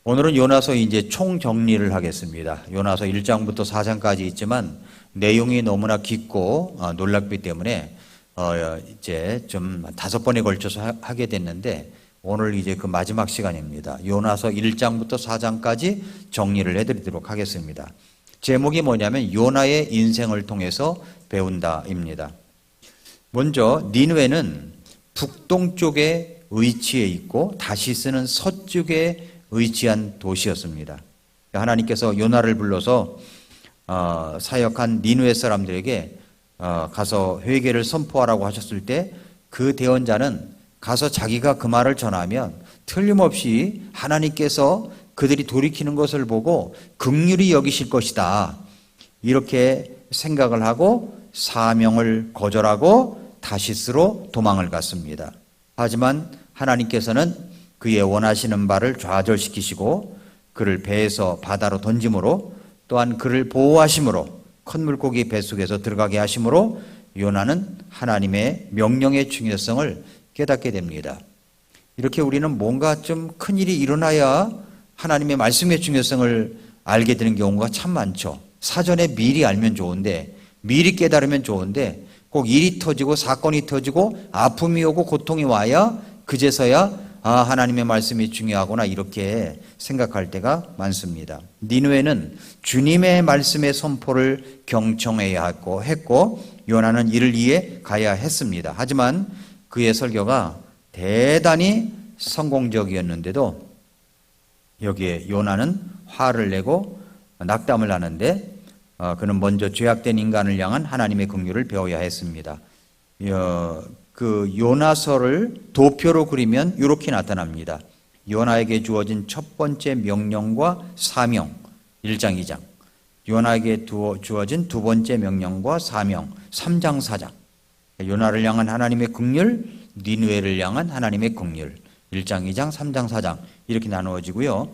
오늘은 요나서 이제 총정리를 하겠습니다. 요나서 1장부터 4장까지 있지만 내용이 너무나 깊고 놀랍기 때문에 이제 좀 5번에 걸쳐서 하게 됐는데 오늘 이제 그 마지막 시간입니다. 요나서 1장부터 4장까지 정리를 해드리도록 하겠습니다. 제목이 뭐냐면 요나의 인생을 통해서 배운다입니다. 먼저 니느웨는 북동쪽에 위치해 있고 다시스는 서쪽에 위치한 도시였습니다. 하나님께서 요나를 불러서 사역한 니느웨 사람들에게 가서 회개를 선포하라고 하셨을 때 그 대언자는 가서 자기가 그 말을 전하면 틀림없이 하나님께서 그들이 돌이키는 것을 보고 긍휼히 여기실 것이다, 이렇게 생각을 하고 사명을 거절하고 다시스로 도망을 갔습니다. 하지만 하나님께서는 그의 원하시는 바를 좌절시키시고 그를 배에서 바다로 던짐으로, 또한 그를 보호하심으로, 큰 물고기 뱃속에서 들어가게 하심으로 요나는 하나님의 명령의 중요성을 깨닫게 됩니다. 이렇게 우리는 뭔가 좀 큰일이 일어나야 하나님의 말씀의 중요성을 알게 되는 경우가 참 많죠. 사전에 미리 알면 좋은데, 미리 깨달으면 좋은데 꼭 일이 터지고 사건이 터지고 아픔이 오고 고통이 와야 그제서야 하나님의 말씀이 중요하구나, 이렇게 생각할 때가 많습니다. 니느웨는 주님의 말씀의 선포를 경청해야 했고 요나는 이를 위해 가야 했습니다. 하지만 그의 설교가 대단히 성공적이었는데도 여기에 요나는 화를 내고 낙담을 하는데 그는 먼저 죄악된 인간을 향한 하나님의 긍휼을 배워야 했습니다. 그 요나서를 도표로 그리면 이렇게 나타납니다. 요나에게 주어진 첫 번째 명령과 사명, 1장, 2장. 요나에게 주어진 두 번째 명령과 사명, 3장, 4장. 요나를 향한 하나님의 긍휼, 니느웨를 향한 하나님의 긍휼, 1장, 2장, 3장, 4장 이렇게 나누어지고요.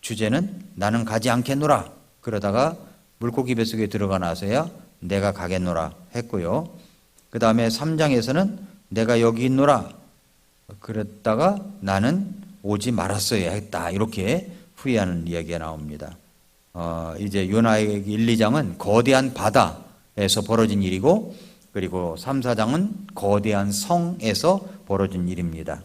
주제는 나는 가지 않겠노라. 그러다가 물고기 뱃속에 들어가 나서야 내가 가겠노라 했고요. 그 다음에 3장에서는 내가 여기 있노라. 그랬다가 나는 오지 말았어야 했다, 이렇게 후회하는 이야기가 나옵니다. 이제 요나의 1, 2장은 거대한 바다에서 벌어진 일이고, 그리고 3, 4장은 거대한 성에서 벌어진 일입니다.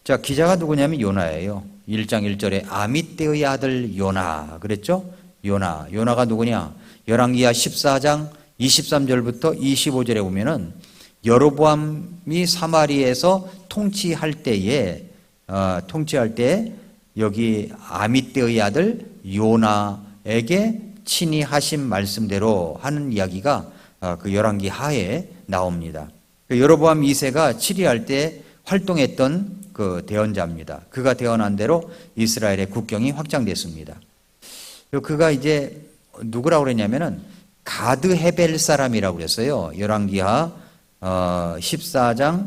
자, 기자가 누구냐면 요나예요. 1장 1절에 아미떼의 아들 요나 그랬죠? 요나가 누구냐? 열왕기하 14장 23절부터 25절에 보면은 여로보암이 사마리에서 통치할 때에 여기 아미떼의 아들 요나에게 친히 하신 말씀대로 하는 이야기가 그 열왕기 하에 나옵니다. 여로보암 2세가 치리할 때 활동했던 그 대언자입니다. 그가 대언한 대로 이스라엘의 국경이 확장됐습니다. 그가 이제 누구라고 그랬냐면은 가드 헤벨 사람이라고 그랬어요. 열왕기하 14장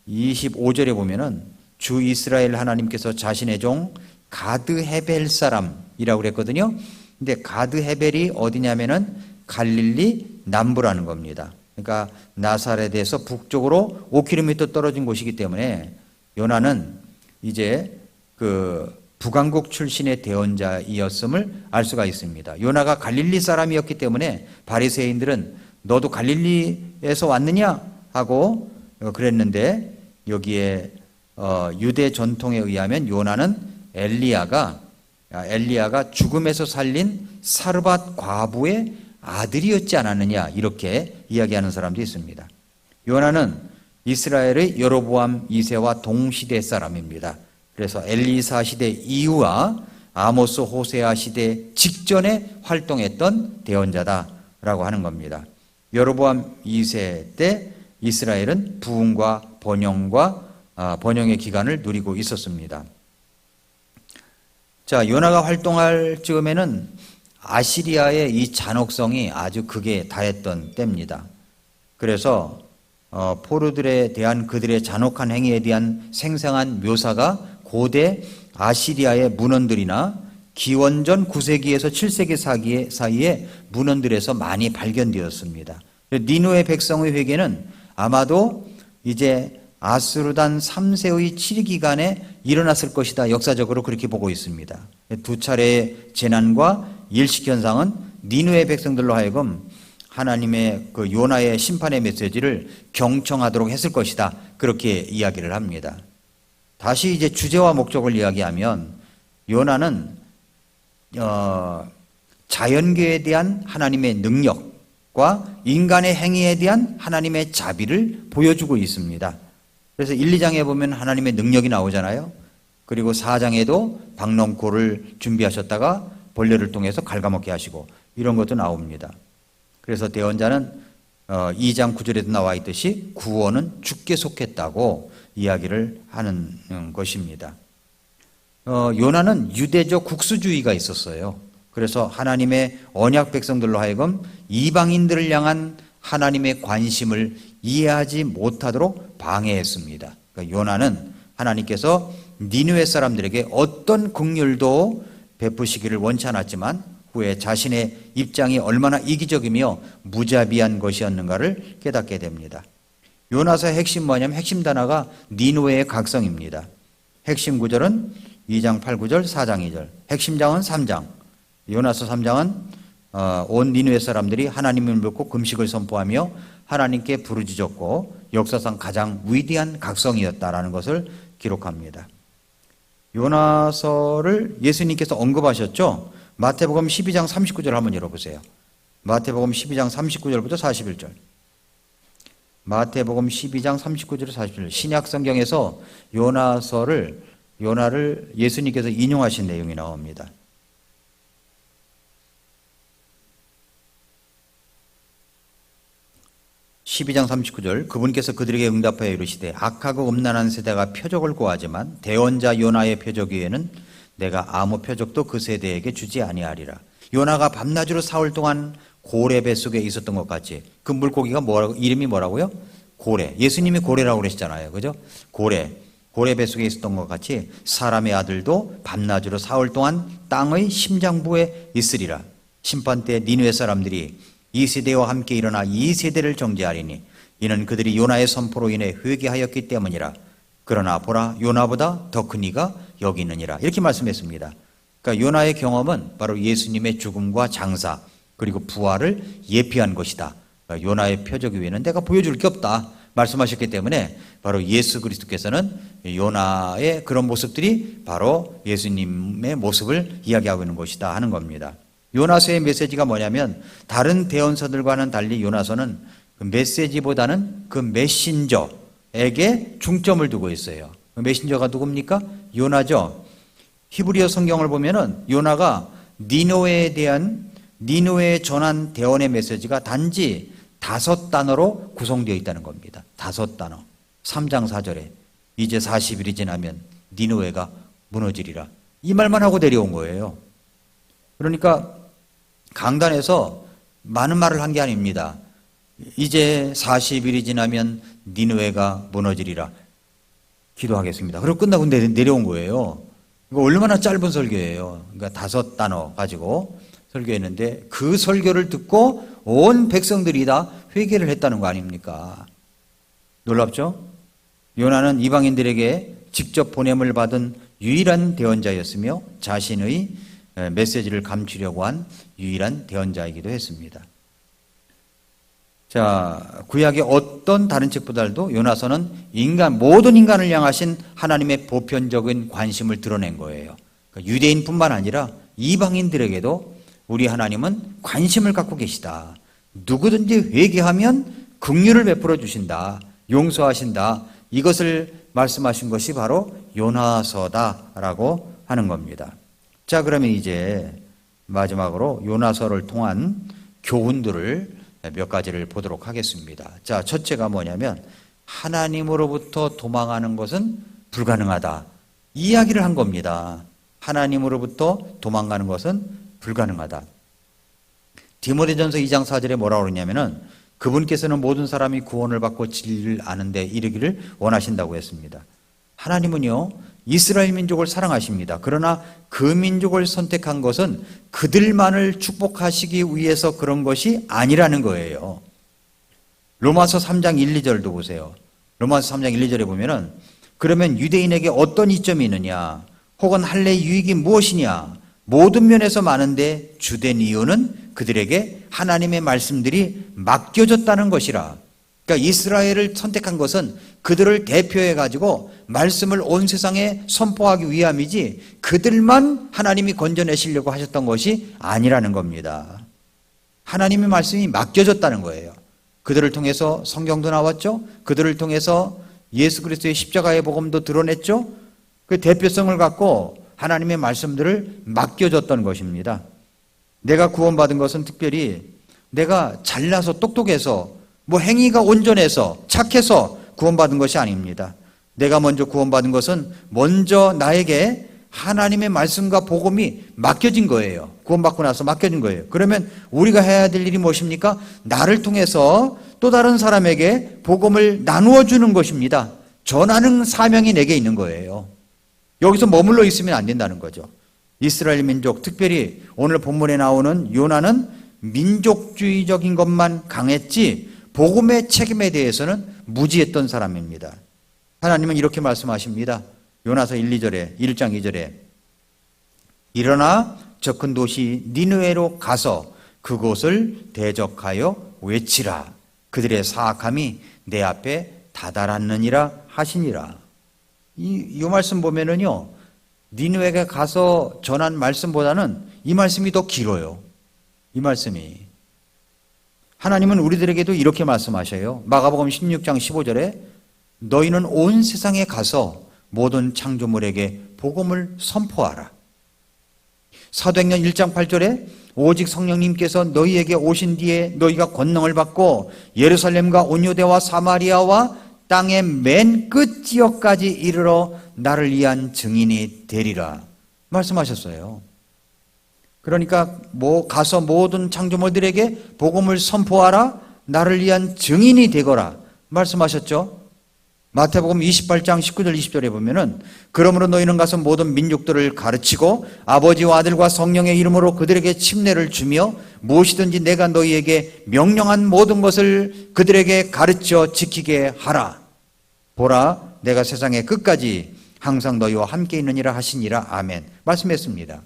25절에 보면은 주 이스라엘 하나님께서 자신의 종 가드 헤벨 사람이라고 그랬거든요. 근데 가드 헤벨이 어디냐면은 갈릴리 남부라는 겁니다. 그러니까 나사렛에서 북쪽으로 5km 떨어진 곳이기 때문에 요나는 이제 그 북왕국 출신의 대언자이었음을 알 수가 있습니다. 요나가 갈릴리 사람이었기 때문에 바리새인들은 너도 갈릴리에서 왔느냐 하고 그랬는데, 여기에 유대 전통에 의하면 요나는 엘리야가 죽음에서 살린 사르밧 과부의 아들이었지 않았느냐, 이렇게 이야기하는 사람도 있습니다. 요나는 이스라엘의 여로보암 2세와 동시대 사람입니다. 그래서 엘리사 시대 이후와 아모스 호세아 시대 직전에 활동했던 대언자다라고 하는 겁니다. 여로보암 2세 때 이스라엘은 부흥과 번영의 기간을 누리고 있었습니다. 자, 요나가 활동할 즈음에는 아시리아의 이 잔혹성이 아주 극에 달했던 때입니다. 그래서 포로들에 대한 그들의 잔혹한 행위에 대한 생생한 묘사가 고대 아시리아의 문헌들이나 기원전 9세기에서 7세기 사이에 문헌들에서 많이 발견되었습니다. 니느웨 백성의 회개는 아마도 이제 아스루단 3세의 치리 기간에 일어났을 것이다. 역사적으로 그렇게 보고 있습니다. 두 차례의 재난과 일식 현상은 니느웨 백성들로 하여금 하나님의 그 요나의 심판의 메시지를 경청하도록 했을 것이다. 그렇게 이야기를 합니다. 다시 이제 주제와 목적을 이야기하면 요나는 자연계에 대한 하나님의 능력과 인간의 행위에 대한 하나님의 자비를 보여주고 있습니다. 그래서 1, 2장에 보면 하나님의 능력이 나오잖아요. 그리고 4장에도 박농코를 준비하셨다가 벌레를 통해서 갉아먹게 하시고 이런 것도 나옵니다. 그래서 대언자는 2장 9절에도 나와 있듯이 구원은 주께 속했다고 이야기를 하는 것입니다. 요나는 유대적 국수주의가 있었어요. 그래서 하나님의 언약 백성들로 하여금 이방인들을 향한 하나님의 관심을 이해하지 못하도록 방해했습니다. 그러니까 요나는 하나님께서 니느웨 사람들에게 어떤 긍휼도 베푸시기를 원치 않았지만 후에 자신의 입장이 얼마나 이기적이며 무자비한 것이었는가를 깨닫게 됩니다. 요나서의 핵심 뭐냐면 핵심 단어가 니느웨의 각성입니다. 핵심 구절은 2장 8, 9절, 4장 2절. 핵심 장은 3장. 요나서 3장은 온 니느웨 사람들이 하나님을 믿고 금식을 선포하며 하나님께 부르짖었고 역사상 가장 위대한 각성이었다라는 것을 기록합니다. 요나서를 예수님께서 언급하셨죠. 마태복음 12장 39절 한번 열어보세요. 마태복음 12장 39절부터 41절. 마태복음 12장 39절 41절. 신약 성경에서 요나를 예수님께서 인용하신 내용이 나옵니다. 12장 39절 그분께서 그들에게 응답하여 이르시되 악하고 음란한 세대가 표적을 구하지만 대언자 요나의 표적 외에는 내가 아무 표적도 그 세대에게 주지 아니하리라. 요나가 밤낮으로 사흘 동안 고래 뱃속에 있었던 것 같이 그 물고기가 이름이 뭐라고요? 고래. 예수님이 고래라고 그러시잖아요. 그죠? 고래 뱃속에 있었던 것 같이 사람의 아들도 밤낮으로 사흘 동안 땅의 심장부에 있으리라. 심판 때 니느웨 사람들이 이 세대와 함께 일어나 이 세대를 정죄하리니 이는 그들이 요나의 선포로 인해 회개하였기 때문이라. 그러나 보라 요나보다 더 큰 이가 여기 있느니라. 이렇게 말씀했습니다. 그러니까 요나의 경험은 바로 예수님의 죽음과 장사 그리고 부활을 예피한 것이다. 그러니까 요나의 표적 외에는 내가 보여줄 게 없다 말씀하셨기 때문에 바로 예수 그리스도께서는 요나의 그런 모습들이 바로 예수님의 모습을 이야기하고 있는 것이다 하는 겁니다. 요나서의 메시지가 뭐냐면 다른 대언서들과는 달리 요나서는 그 메시지보다는 그 메신저에게 중점을 두고 있어요. 그 메신저가 누굽니까? 요나죠. 히브리어 성경을 보면은 요나가 니느웨에 전한 대언의 메시지가 단지 5단어로 구성되어 있다는 겁니다. 5단어. 3장 4절에 이제 40일이 지나면 니느웨가 무너지리라. 이 말만 하고 내려온 거예요. 그러니까 강단에서 많은 말을 한 게 아닙니다. 이제 40일이 지나면 니느웨가 무너지리라. 기도하겠습니다. 그리고 끝나고 내려온 거예요. 이거 얼마나 짧은 설교예요. 그러니까 5단어 가지고 설교했는데 그 설교를 듣고 온 백성들이 다 회개를 했다는 거 아닙니까? 놀랍죠? 요나는 이방인들에게 직접 보냄을 받은 유일한 대언자였으며 자신의 메시지를 감추려고 한 유일한 대언자이기도 했습니다. 자, 구약의 어떤 다른 책보다도 요나서는 모든 인간을 향하신 하나님의 보편적인 관심을 드러낸 거예요. 그러니까 유대인뿐만 아니라 이방인들에게도 우리 하나님은 관심을 갖고 계시다. 누구든지 회개하면 긍휼을 베풀어 주신다. 용서하신다. 이것을 말씀하신 것이 바로 요나서다라고 하는 겁니다. 자, 그러면 이제 마지막으로 요나서를 통한 교훈들을 몇 가지를 보도록 하겠습니다. 자, 첫째가 뭐냐면 하나님으로부터 도망하는 것은 불가능하다. 이 이야기를 한 겁니다. 하나님으로부터 도망가는 것은 불가능하다. 디모데전서 2장 4절에 뭐라고 그러냐면은 그분께서는 모든 사람이 구원을 받고 진리를 아는 데 이르기를 원하신다고 했습니다. 하나님은요, 이스라엘 민족을 사랑하십니다. 그러나 그 민족을 선택한 것은 그들만을 축복하시기 위해서 그런 것이 아니라는 거예요. 로마서 3장 1, 2절도 보세요. 로마서 3장 1, 2절에 보면은 그러면 유대인에게 어떤 이점이 있느냐? 혹은 할례의 유익이 무엇이냐? 모든 면에서 많은데 주된 이유는 그들에게 하나님의 말씀들이 맡겨졌다는 것이라. 그러니까 이스라엘을 선택한 것은 그들을 대표해 가지고 말씀을 온 세상에 선포하기 위함이지 그들만 하나님이 건져내시려고 하셨던 것이 아니라는 겁니다. 하나님의 말씀이 맡겨졌다는 거예요. 그들을 통해서 성경도 나왔죠. 그들을 통해서 예수 그리스도의 십자가의 복음도 드러냈죠. 그 대표성을 갖고 하나님의 말씀들을 맡겨줬던 것입니다. 내가 구원받은 것은 특별히 내가 잘나서 똑똑해서 뭐 행위가 온전해서 착해서 구원받은 것이 아닙니다. 내가 먼저 구원받은 것은 먼저 나에게 하나님의 말씀과 복음이 맡겨진 거예요. 구원받고 나서 맡겨진 거예요. 그러면 우리가 해야 될 일이 무엇입니까? 나를 통해서 또 다른 사람에게 복음을 나누어 주는 것입니다. 전하는 사명이 내게 있는 거예요. 여기서 머물러 있으면 안 된다는 거죠. 이스라엘 민족, 특별히 오늘 본문에 나오는 요나는 민족주의적인 것만 강했지 복음의 책임에 대해서는 무지했던 사람입니다. 하나님은 이렇게 말씀하십니다. 요나서 1장 2절에 일어나 저 큰 도시 니느웨로 가서 그곳을 대적하여 외치라. 그들의 사악함이 내 앞에 다다랐느니라 하시니라. 이 말씀 보면은요, 니느웨에 가서 전한 말씀보다는 이 말씀이 더 길어요. 이 말씀이. 하나님은 우리들에게도 이렇게 말씀하셔요. 마가복음 16장 15절에 너희는 온 세상에 가서 모든 창조물에게 복음을 선포하라. 사도행전 1장 8절에 오직 성령님께서 너희에게 오신 뒤에 너희가 권능을 받고 예루살렘과 온 유대와 사마리아와 땅의 맨 끝 지역까지 이르러 나를 위한 증인이 되리라 말씀하셨어요. 그러니까 가서 모든 창조물들에게 복음을 선포하라, 나를 위한 증인이 되거라 말씀하셨죠. 마태복음 28장 19절 20절에 보면은 그러므로 너희는 가서 모든 민족들을 가르치고 아버지와 아들과 성령의 이름으로 그들에게 침례를 주며 무엇이든지 내가 너희에게 명령한 모든 것을 그들에게 가르쳐 지키게 하라. 보라, 내가 세상의 끝까지 항상 너희와 함께 있느니라 하시니라. 아멘 말씀했습니다.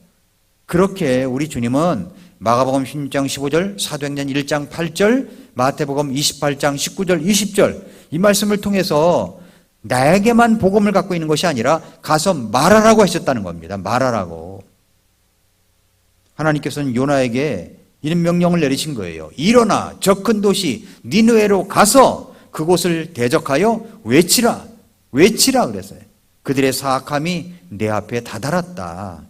그렇게 우리 주님은 마가복음 16장 15절, 사도행전 1장 8절, 마태복음 28장 19절 20절 이 말씀을 통해서 나에게만 복음을 갖고 있는 것이 아니라 가서 말하라고 하셨다는 겁니다. 말하라고. 하나님께서는 요나에게 이런 명령을 내리신 거예요. 일어나 저 큰 도시 니느웨로 가서 그곳을 대적하여 외치라. 외치라 그랬어요. 그들의 사악함이 내 앞에 다다랐다.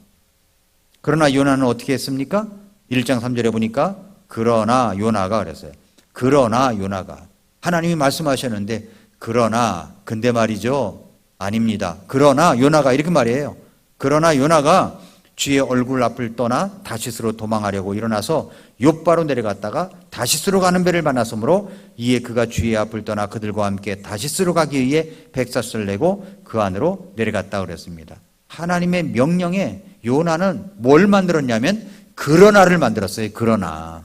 그러나 요나는 어떻게 했습니까? 1장 3절에 보니까 그러나 요나가 그랬어요. 그러나 요나가. 하나님이 말씀하셨는데 그러나 근데 말이죠. 아닙니다. 그러나 요나가 이렇게 말이에요. 그러나 요나가 주의 얼굴 앞을 떠나 다시스로 도망하려고 일어나서 욥바로 내려갔다가 다시스로 가는 배를 만났으므로 이에 그가 주의 앞을 떠나 그들과 함께 다시스로 가기 위해 백사스를 내고 그 안으로 내려갔다 그랬습니다. 하나님의 명령에 요나는 뭘 만들었냐면 그러나를 만들었어요. 그러나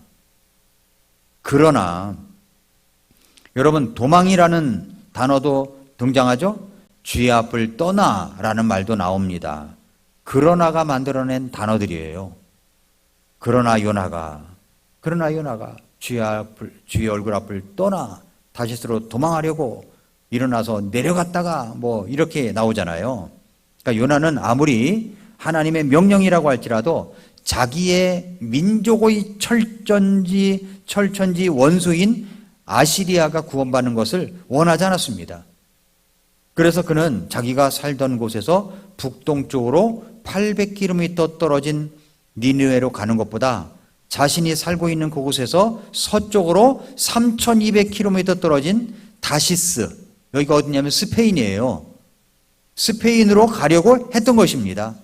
여러분 도망이라는 단어도 등장하죠. 주의 앞을 떠나라는 말도 나옵니다. 그러나가 만들어낸 단어들이에요. 그러나 요나가 주의 얼굴 앞을 떠나 다시스로 도망하려고 일어나서 내려갔다가 이렇게 나오잖아요. 그러니까 요나는 아무리 하나님의 명령이라고 할지라도 자기의 민족의 철천지 원수인 아시리아가 구원받는 것을 원하지 않았습니다. 그래서 그는 자기가 살던 곳에서 북동쪽으로 800km 떨어진 니느웨로 가는 것보다 자신이 살고 있는 그곳에서 서쪽으로 3200km 떨어진 다시스, 여기가 어디냐면 스페인이에요. 스페인으로 가려고 했던 것입니다.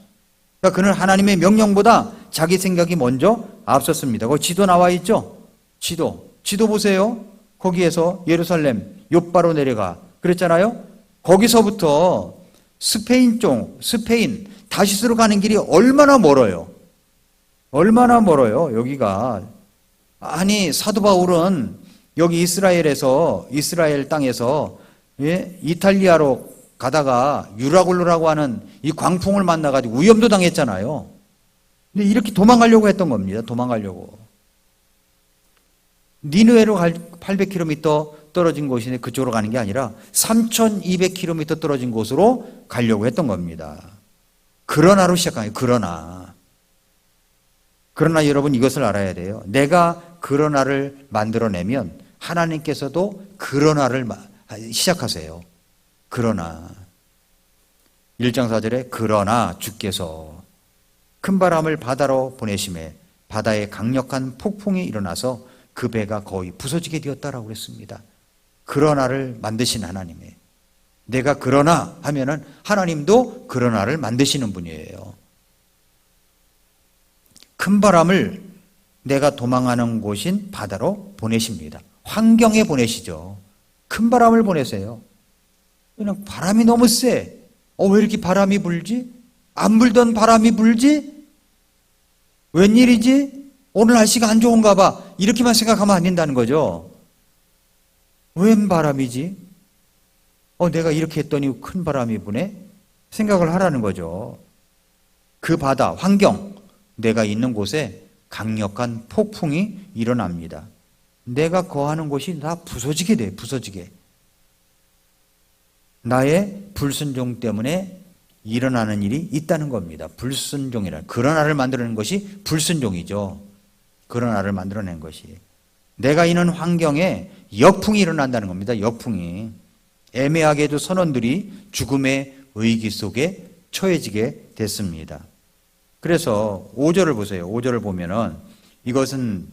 그러니까 그는 하나님의 명령보다 자기 생각이 먼저 앞섰습니다. 거기 지도 나와 있죠? 지도 보세요. 거기에서 예루살렘, 욥바로 내려가 그랬잖아요. 거기서부터 스페인 다시스로 가는 길이 얼마나 멀어요. 여기가. 아니 사도 바울은 여기 이스라엘 땅에서 이탈리아로 가다가 유라굴루라고 하는 이 광풍을 만나가지고 위험도 당했잖아요. 근데 이렇게 도망가려고 했던 겁니다. 도망가려고. 니느웨로 800km 떨어진 곳인데 그쪽으로 가는 게 아니라 3200km 떨어진 곳으로 가려고 했던 겁니다. 그러나로 시작해요. 그러나 여러분 이것을 알아야 돼요. 내가 그러나를 만들어내면 하나님께서도 그러나를 시작하세요. 그러나 1장 4절에 그러나 주께서 큰 바람을 바다로 보내심에 바다에 강력한 폭풍이 일어나서 그 배가 거의 부서지게 되었다라고 그랬습니다. 그러나를 만드신 하나님이에요. 내가 그러나 하면은 하나님도 그러나를 만드시는 분이에요. 큰 바람을 내가 도망하는 곳인 바다로 보내십니다. 환경에 보내시죠. 큰 바람을 보내세요. 그냥 바람이 너무 세. 왜 이렇게 바람이 불지? 안 불던 바람이 불지? 웬일이지? 오늘 날씨가 안 좋은가 봐. 이렇게만 생각하면 안 된다는 거죠. 웬 바람이지? 내가 이렇게 했더니 큰 바람이 부네? 생각을 하라는 거죠. 그 바다, 환경, 내가 있는 곳에 강력한 폭풍이 일어납니다. 내가 거하는 곳이 다 부서지게 돼, 부서지게. 나의 불순종 때문에 일어나는 일이 있다는 겁니다. 불순종이라. 그러나를 만들어낸 것이 불순종이죠. 그러나를 만들어낸 것이. 내가 있는 환경에 역풍이 일어난다는 겁니다. 역풍이. 애매하게도 선원들이 죽음의 위기 속에 처해지게 됐습니다. 그래서 5절을 보세요. 5절을 보면은 이것은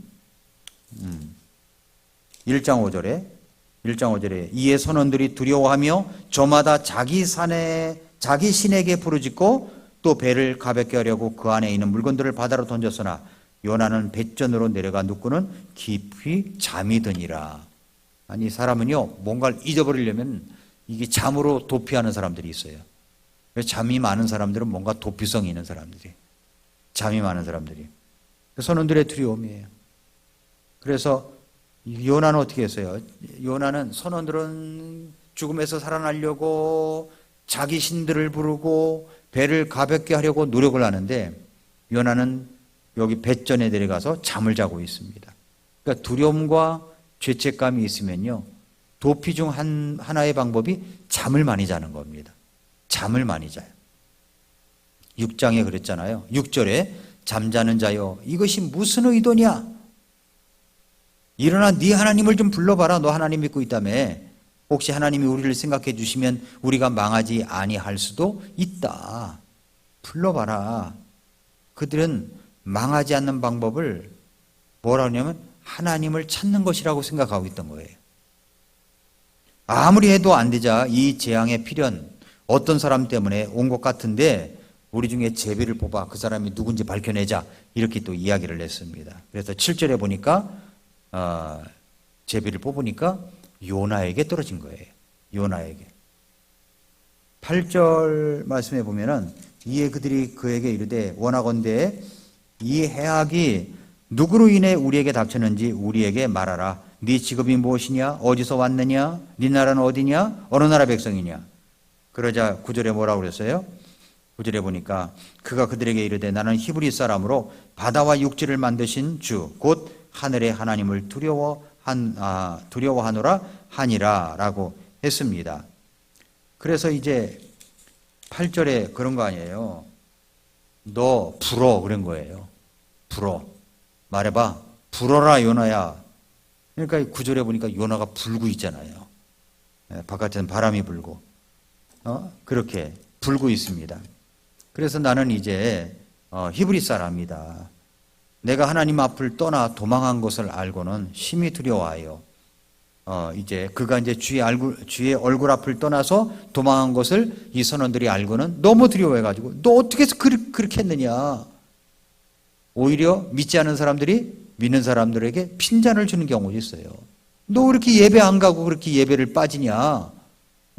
1장 5절에 이에 선원들이 두려워하며 저마다 자기 신에게 부르짖고 또 배를 가볍게 하려고 그 안에 있는 물건들을 바다로 던졌으나 요나는 배전으로 내려가 눕고는 깊이 잠이 드니라. 아니 사람은요 뭔가를 잊어버리려면 이게 잠으로 도피하는 사람들이 있어요. 잠이 많은 사람들은 뭔가 도피성이 있는 사람들이, 잠이 많은 사람들이. 선원들의 두려움이에요. 그래서 요나는 어떻게 했어요? 요나는 선원들은 죽음에서 살아나려고 자기 신들을 부르고 배를 가볍게 하려고 노력을 하는데 요나는 여기 배전에 내려가서 잠을 자고 있습니다. 그러니까 두려움과 죄책감이 있으면요 도피 중 하나의 방법이 잠을 많이 자는 겁니다. 잠을 많이 자요. 6장에 그랬잖아요. 6절에 잠자는 자여 이것이 무슨 의도냐? 일어나 네 하나님을 좀 불러봐라. 너 하나님 믿고 있다며. 혹시 하나님이 우리를 생각해 주시면 우리가 망하지 아니할 수도 있다. 불러봐라. 그들은 망하지 않는 방법을 뭐라 하냐면 하나님을 찾는 것이라고 생각하고 있던 거예요. 아무리 해도 안 되자 이 재앙의 필연 어떤 사람 때문에 온 것 같은데 우리 중에 제비를 뽑아 그 사람이 누군지 밝혀내자 이렇게 또 이야기를 했습니다. 그래서 7절에 보니까 제비를 뽑으니까 요나에게 떨어진 거예요. 요나에게. 8절 말씀에 보면은 이에 그들이 그에게 이르되 원하건대 이 해악이 누구로 인해 우리에게 닥쳤는지 우리에게 말하라. 네 직업이 무엇이냐? 어디서 왔느냐? 네 나라는 어디냐? 어느 나라 백성이냐? 그러자 9절에 뭐라고 그랬어요? 9절에 보니까 그가 그들에게 이르되 나는 히브리 사람으로 바다와 육지를 만드신 주 곧 하늘의 하나님을 두려워하노라 하니라 라고 했습니다. 그래서 이제 8절에 그런 거 아니에요. 너 불어 그런 거예요. 불어. 말해봐. 불어라 요나야. 그러니까 9절에 보니까 요나가 불고 있잖아요. 바깥에는 바람이 불고 그렇게 불고 있습니다. 그래서 나는 이제 히브리 사람이다. 내가 하나님 앞을 떠나 도망한 것을 알고는 심히 두려워하여 이제 그가 이제 주의 얼굴 앞을 떠나서 도망한 것을 이 선원들이 알고는 너무 두려워해가지고 너 어떻게 해서 그렇게 했느냐. 오히려 믿지 않은 사람들이 믿는 사람들에게 핀잔을 주는 경우도 있어요. 너 왜 이렇게 예배 안 가고 그렇게 예배를 빠지냐.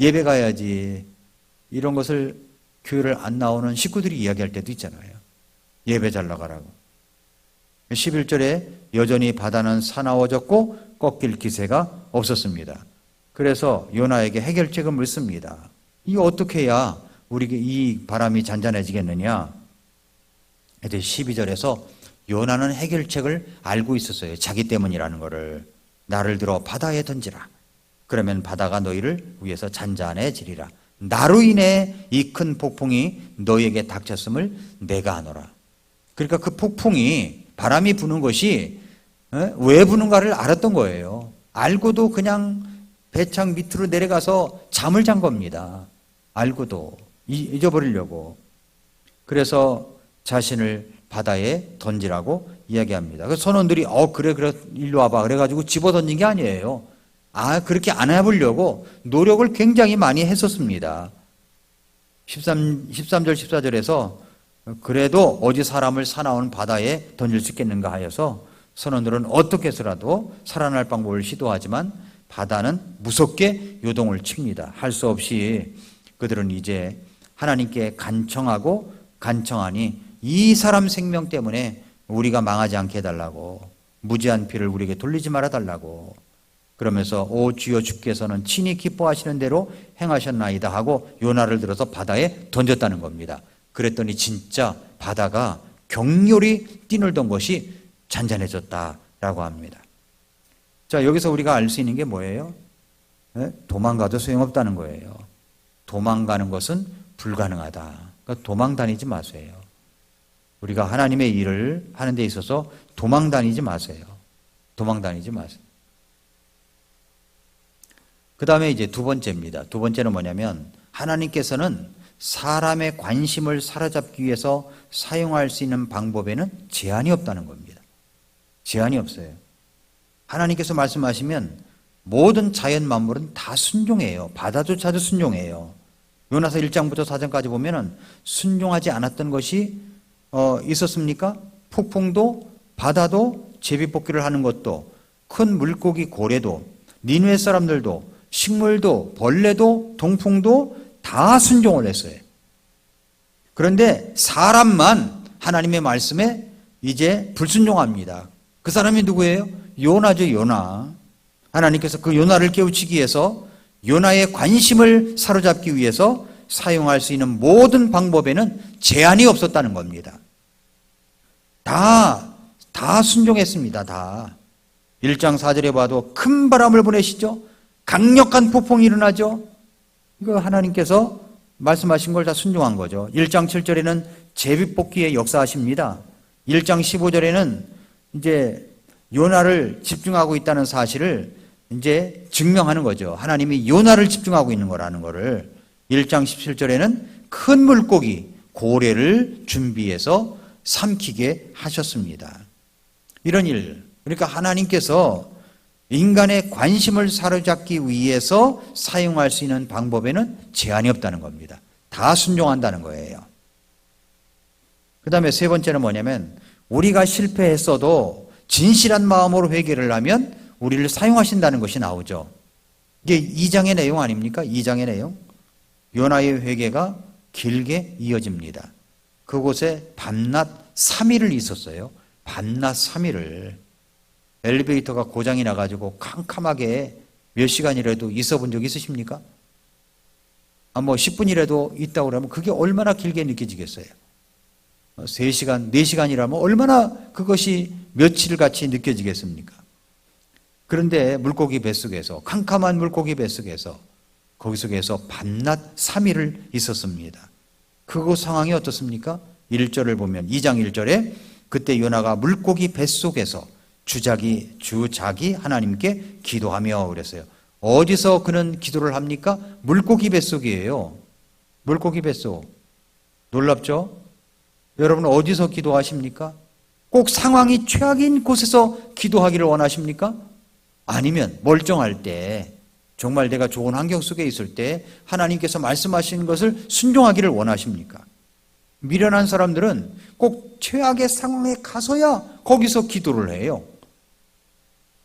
예배 가야지. 이런 것을 교회를 안 나오는 식구들이 이야기할 때도 있잖아요. 예배 잘 나가라고. 11절에 여전히 바다는 사나워졌고 꺾일 기세가 없었습니다. 그래서 요나에게 해결책을 묻습니다. 이 어떻게 해야 우리 이 바람이 잔잔해지겠느냐? 12절에서 요나는 해결책을 알고 있었어요. 자기 때문이라는 거를. 나를 들어 바다에 던지라. 그러면 바다가 너희를 위해서 잔잔해지리라. 나로 인해 이 큰 폭풍이 너희에게 닥쳤음을 내가 아노라. 그러니까 그 폭풍이, 바람이 부는 것이 왜 부는가를 알았던 거예요. 알고도 그냥 배창 밑으로 내려가서 잠을 잔 겁니다. 알고도 잊어버리려고. 그래서 자신을 바다에 던지라고 이야기합니다. 그래서 선원들이 그래 일로 와봐 그래가지고 집어 던진 게 아니에요. 그렇게 안 해보려고 노력을 굉장히 많이 했었습니다. 13절 14절에서 그래도 어디 사람을 사나운 바다에 던질 수 있겠는가 하여서 선원들은 어떻게 해서라도 살아날 방법을 시도하지만 바다는 무섭게 요동을 칩니다. 할 수 없이 그들은 이제 하나님께 간청하니 이 사람 생명 때문에 우리가 망하지 않게 해달라고, 무지한 피를 우리에게 돌리지 말아달라고, 그러면서 오 주여 주께서는 친히 기뻐하시는 대로 행하셨나이다 하고 요나를 들어서 바다에 던졌다는 겁니다. 그랬더니 진짜 바다가 격렬히 뛰놀던 것이 잔잔해졌다라고 합니다. 자, 여기서 우리가 알 수 있는 게 뭐예요? 도망가도 소용없다는 거예요. 도망가는 것은 불가능하다. 그러니까 도망 다니지 마세요. 우리가 하나님의 일을 하는 데 있어서 도망 다니지 마세요. 도망 다니지 마세요. 그 다음에 이제 두 번째입니다. 두 번째는 뭐냐면 하나님께서는 사람의 관심을 사로잡기 위해서 사용할 수 있는 방법에는 제한이 없다는 겁니다. 제한이 없어요. 하나님께서 말씀하시면 모든 자연 만물은 다 순종해요. 바다조차도 순종해요. 요나서 1장부터 4장까지 보면은 순종하지 않았던 것이 있었습니까? 폭풍도 바다도 제비뽑기를 하는 것도 큰 물고기 고래도 니느웨 사람들도 식물도 벌레도 동풍도 다 순종을 했어요. 그런데 사람만 하나님의 말씀에 이제 불순종합니다. 그 사람이 누구예요? 요나죠, 요나. 하나님께서 그 요나를 깨우치기 위해서 요나의 관심을 사로잡기 위해서 사용할 수 있는 모든 방법에는 제한이 없었다는 겁니다. 다 순종했습니다. 다. 1장 4절에 봐도 큰 바람을 보내시죠. 강력한 폭풍이 일어나죠. 이거 하나님께서 말씀하신 걸 다 순종한 거죠. 1장 7절에는 제비뽑기의 역사하십니다. 1장 15절에는 이제 요나를 집중하고 있다는 사실을 이제 증명하는 거죠. 하나님이 요나를 집중하고 있는 거라는 거를. 1장 17절에는 큰 물고기 고래를 준비해서 삼키게 하셨습니다. 이런 일, 그러니까 하나님께서 인간의 관심을 사로잡기 위해서 사용할 수 있는 방법에는 제한이 없다는 겁니다. 다 순종한다는 거예요. 그 다음에 세 번째는 뭐냐면 우리가 실패했어도 진실한 마음으로 회개를 하면 우리를 사용하신다는 것이 나오죠. 이게 2장의 내용 아닙니까? 2장의 내용. 요나의 회개가 길게 이어집니다. 그곳에 밤낮 3일을 있었어요. 밤낮 3일을. 엘리베이터가 고장이 나가지고 캄캄하게 몇 시간이라도 있어 본 적 있으십니까? 10분이라도 있다고 그러면 그게 얼마나 길게 느껴지겠어요? 3시간, 4시간이라면 얼마나 그것이 며칠같이 느껴지겠습니까? 그런데 물고기 뱃속에서, 캄캄한 물고기 뱃속에서, 거기 속에서 밤낮 3일을 있었습니다. 그곳 상황이 어떻습니까? 1절을 보면 2장 1절에 그때 요나가 물고기 뱃속에서 주자기 하나님께 기도하며 그랬어요. 어디서 그는 기도를 합니까? 물고기 뱃속이에요. 물고기 뱃속. 놀랍죠? 여러분 어디서 기도하십니까? 꼭 상황이 최악인 곳에서 기도하기를 원하십니까? 아니면 멀쩡할 때, 정말 내가 좋은 환경 속에 있을 때 하나님께서 말씀하시는 것을 순종하기를 원하십니까? 미련한 사람들은 꼭 최악의 상황에 가서야 거기서 기도를 해요.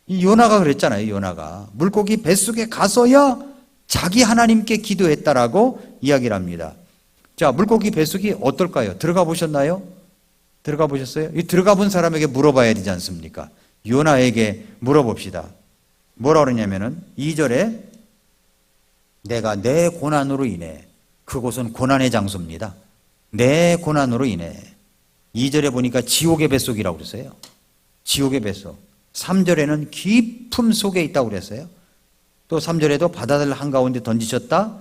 이 요나가 그랬잖아요. 요나가 물고기 뱃속에 가서야 자기 하나님께 기도했다라고 이야기를 합니다. 자, 물고기 뱃속이 어떨까요? 들어가 보셨나요? 들어가 보셨어요? 이 들어가 본 사람에게 물어봐야 되지 않습니까? 요나에게 물어봅시다. 뭐라 그러냐면은 2절에 내가 내 고난으로 인해 그곳은 고난의 장소입니다. 내 고난으로 인해 2절에 보니까 지옥의 뱃속이라고 그랬어요. 지옥의 뱃속. 3절에는 깊음 속에 있다고 그랬어요. 또 3절에도 바다들 한가운데 던지셨다.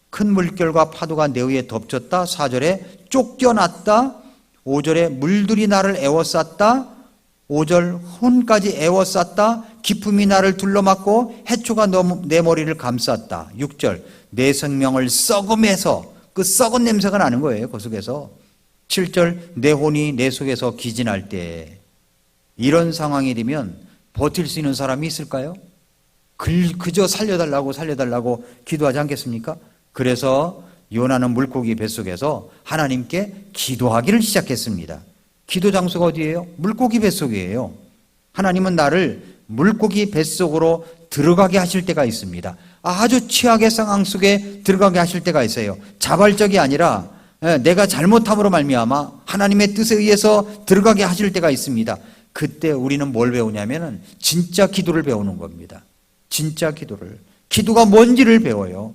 큰 물결과 파도가 내 위에 덮쳤다. 4절에 쫓겨났다. 5절에 물들이 나를 에워쌌다. 5절 혼까지 에워쌌다. 기품이 나를 둘러맞고 해초가 내 머리를 감쌌다. 6절 내 생명을 썩음해서 그 썩은 냄새가 나는 거예요. 그 속에서. 7절 내 혼이 내 속에서 기진할 때. 이런 상황이 되면 버틸 수 있는 사람이 있을까요? 그저 살려달라고 기도하지 않겠습니까? 그래서 요나는 물고기 뱃속에서 하나님께 기도하기를 시작했습니다. 기도 장소가 어디예요? 물고기 뱃속이에요. 하나님은 나를 물고기 뱃속으로 들어가게 하실 때가 있습니다. 아주 최악의 상황 속에 들어가게 하실 때가 있어요. 자발적이 아니라 내가 잘못함으로 말미암아 하나님의 뜻에 의해서 들어가게 하실 때가 있습니다. 그때 우리는 뭘 배우냐면은 진짜 기도를 배우는 겁니다. 진짜 기도를. 기도가 뭔지를 배워요.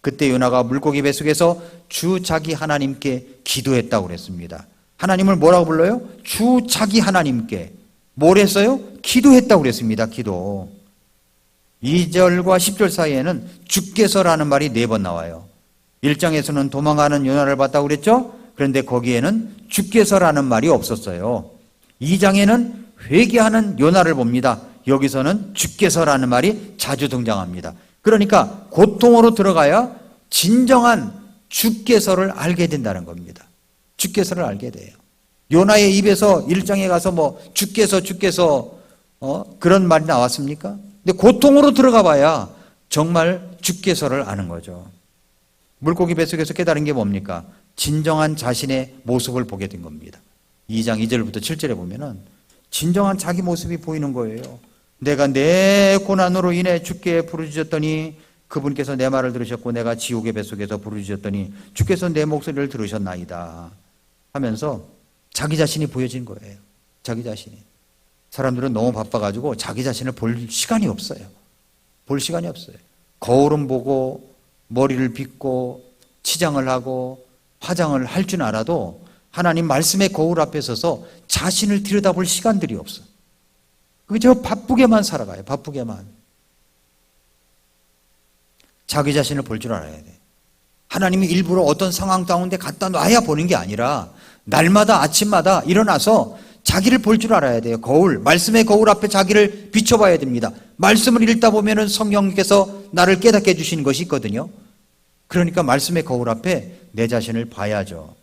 그때 요나가 물고기 뱃속에서 주 자기 하나님께 기도했다고 그랬습니다. 하나님을 뭐라고 불러요? 주 자기 하나님께. 뭘 했어요? 기도했다고 그랬습니다. 기도. 2절과 10절 사이에는 주께서라는 말이 4번 나와요. 1장에서는 도망가는 요나를 봤다고 그랬죠? 그런데 거기에는 주께서라는 말이 없었어요. 2장에는 회개하는 요나를 봅니다. 여기서는 주께서라는 말이 자주 등장합니다. 그러니까 고통으로 들어가야 진정한 주께서를 알게 된다는 겁니다. 주께서를 알게 돼요. 요나의 입에서 1장에 가서 주께서 그런 말이 나왔습니까? 근데 고통으로 들어가 봐야 정말 주께서를 아는 거죠. 물고기 뱃속에서 깨달은 게 뭡니까? 진정한 자신의 모습을 보게 된 겁니다. 2장 2절부터 7절에 보면은 진정한 자기 모습이 보이는 거예요. 내가 내 고난으로 인해 주께 부르짖었더니 그분께서 내 말을 들으셨고 내가 지옥의 뱃속에서 부르짖었더니 주께서 내 목소리를 들으셨나이다 하면서 자기 자신이 보여진 거예요. 자기 자신이. 사람들은 너무 바빠가지고 자기 자신을 볼 시간이 없어요. 볼 시간이 없어요. 거울은 보고 머리를 빗고 치장을 하고 화장을 할 줄 알아도 하나님 말씀의 거울 앞에 서서 자신을 들여다볼 시간들이 없어. 그게 저 바쁘게만 살아가요. 바쁘게만. 자기 자신을 볼 줄 알아야 돼. 하나님이 일부러 어떤 상황 가운데 갖다 놔야 보는 게 아니라 날마다 아침마다 일어나서 자기를 볼 줄 알아야 돼요. 거울, 말씀의 거울 앞에 자기를 비춰봐야 됩니다. 말씀을 읽다 보면은 성령께서 나를 깨닫게 해주시는 것이 있거든요. 그러니까 말씀의 거울 앞에 내 자신을 봐야죠.